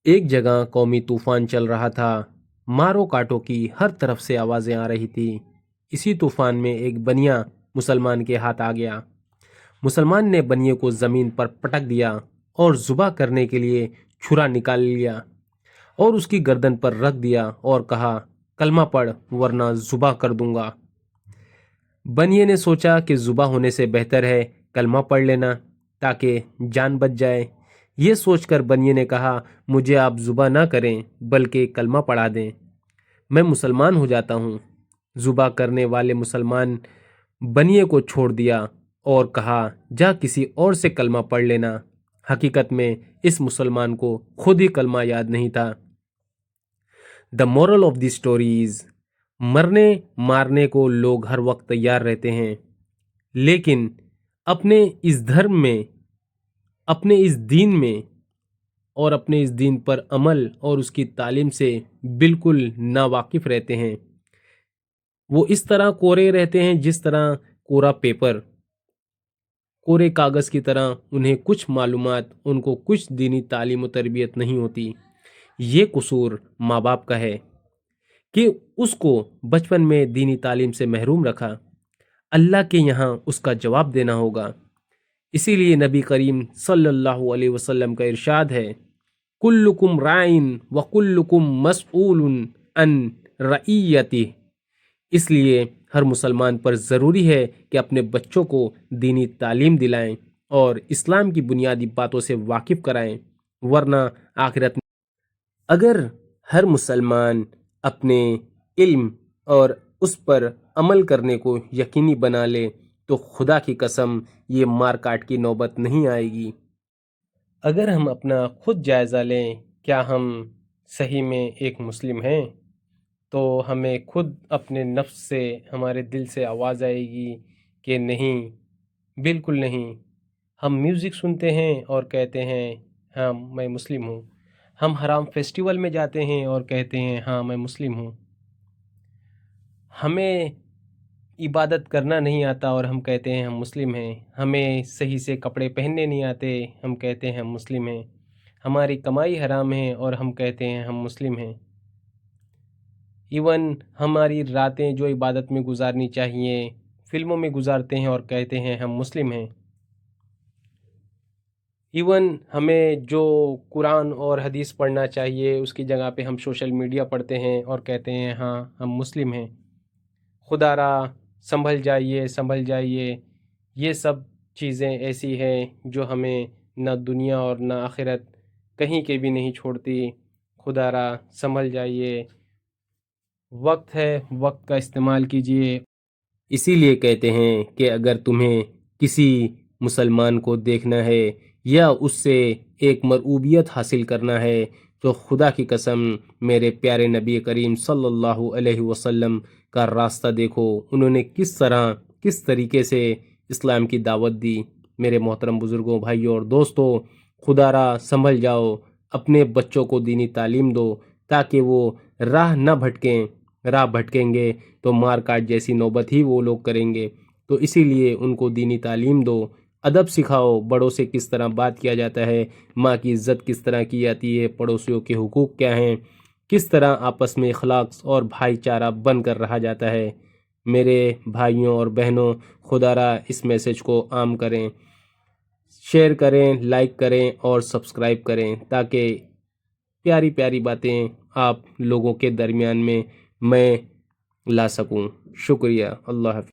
एक जगह कौमी तूफान चल रहा था। मारो काटो की हर तरफ से आवाज़ें आ रही थी। इसी तूफान में एक बनिया मुसलमान के हाथ आ गया। मुसलमान ने बनिए को ज़मीन पर पटक दिया और ज़ुबा करने के लिए छुरा निकाल लिया और उसकी गर्दन पर रख दिया और कहा, कलमा पढ़ वरना ज़ुबा कर दूंगा। बनिए ने सोचा कि ज़ुबा होने से बेहतर है कलमा पढ़ लेना ताकि जान बच जाए। ये सोचकर बनिए ने कहा, मुझे आप ज़ुबा ना करें बल्कि कलमा पढ़ा दें, मैं मुसलमान हो जाता हूँ। ज़ुबा करने वाले मुसलमान बनिए को छोड़ दिया और कहा, जा किसी और से कलमा पढ़ लेना। हकीकत में इस मुसलमान को खुद ही कलमा याद नहीं था। The moral of the story is, मरने मारने को लोग हर वक्त तैयार रहते हैं, लेकिन अपने इस धर्म में, अपने इस दीन में और अपने इस दीन पर अमल और उसकी तालीम से बिल्कुल नावाकिफ रहते हैं। वो इस तरह कोरे रहते हैं जिस तरह कोरा पेपर, कोरे कागज़ की तरह। उन्हें कुछ मालूमात, उनको कुछ दीनी तालीम व तरबियत नहीं होती। ये कसूर माँ बाप का है कि उसको बचपन में दीनी तालीम से महरूम रखा। अल्लाह के यहाँ उसका जवाब देना होगा। इसीलिए नबी करीम सल्लल्लाहु अलैहि वसल्लम का इरशाद है, कुल्लुकुम राइन व कुल्लुकुम मसऊलुन अन रईयतिह। इसलिए हर मुसलमान पर ज़रूरी है कि अपने बच्चों को दीनी तालीम दिलाएं और इस्लाम की बुनियादी बातों से वाकिफ़ कराएं, वरना आखिरत में अगर हर मुसलमान अपने इल्म और उस पर अमल करने को यकीनी बना ले तो खुदा की कसम ये मार काट की नौबत नहीं आएगी। अगर हम अपना खुद जायज़ा लें, क्या हम सही में एक मुस्लिम हैं, तो हमें खुद अपने नफ्स से, हमारे दिल से आवाज़ आएगी कि नहीं, बिल्कुल नहीं। हम म्यूज़िक सुनते हैं और कहते हैं हाँ मैं मुस्लिम हूँ। हम हराम फेस्टिवल में जाते हैं और कहते हैं हाँ मैं मुस्लिम हूँ। हमें इबादत करना नहीं आता और हम कहते हैं हम मुस्लिम हैं। हमें सही से कपड़े पहनने नहीं आते, हम कहते हैं हम मुस्लिम हैं। हमारी कमाई हराम है और हम कहते हैं हम मुस्लिम हैं। इवन हमारी रातें जो इबादत में गुजारनी चाहिए फ़िल्मों में गुजारते हैं और कहते हैं हम मुस्लिम हैं। इवन हमें जो कुरान और हदीस पढ़ना चाहिए उसकी जगह पे हम सोशल मीडिया पढ़ते हैं और कहते हैं हाँ हम मुस्लिम हैं। खुदारा संभल जाइए, संभल जाइए। ये सब चीज़ें ऐसी हैं जो हमें ना दुनिया और ना आखिरत कहीं के भी नहीं छोड़ती। खुदारा संभल जाइए। वक्त है, वक्त का इस्तेमाल कीजिए। इसीलिए कहते हैं कि अगर तुम्हें किसी मुसलमान को देखना है या उससे एक मरऊबियत हासिल करना है तो खुदा की कसम मेरे प्यारे नबी करीम सल्लल्लाहु अलैहि वसल्लम का रास्ता देखो। उन्होंने किस तरह, किस तरीके से इस्लाम की दावत दी। मेरे मोहतरम बुज़ुर्गों, भाइयों और दोस्तों, खुदारा संभल जाओ, अपने बच्चों को दीनी तालीम दो ताकि वो राह न भटकें। राह भटकेंगे तो मार काट जैसी नौबत ही वो लोग करेंगे। तो इसीलिए उनको दीनी तालीम दो, अदब सिखाओ, बड़ों से किस तरह बात किया जाता है, माँ की इज़्ज़त किस तरह की जाती है, पड़ोसियों के हुकूक क्या हैं, किस तरह आपस में इखलाक और भाईचारा बन कर रहा जाता है। मेरे भाइयों और बहनों, खुदारा इस मैसेज को आम करें, शेयर करें, लाइक करें और सब्सक्राइब करें ताकि प्यारी प्यारी बातें आप लोगों के दरमियान में मैं ला सकूं। शुक्रिया। अल्लाह हाफ़िज़।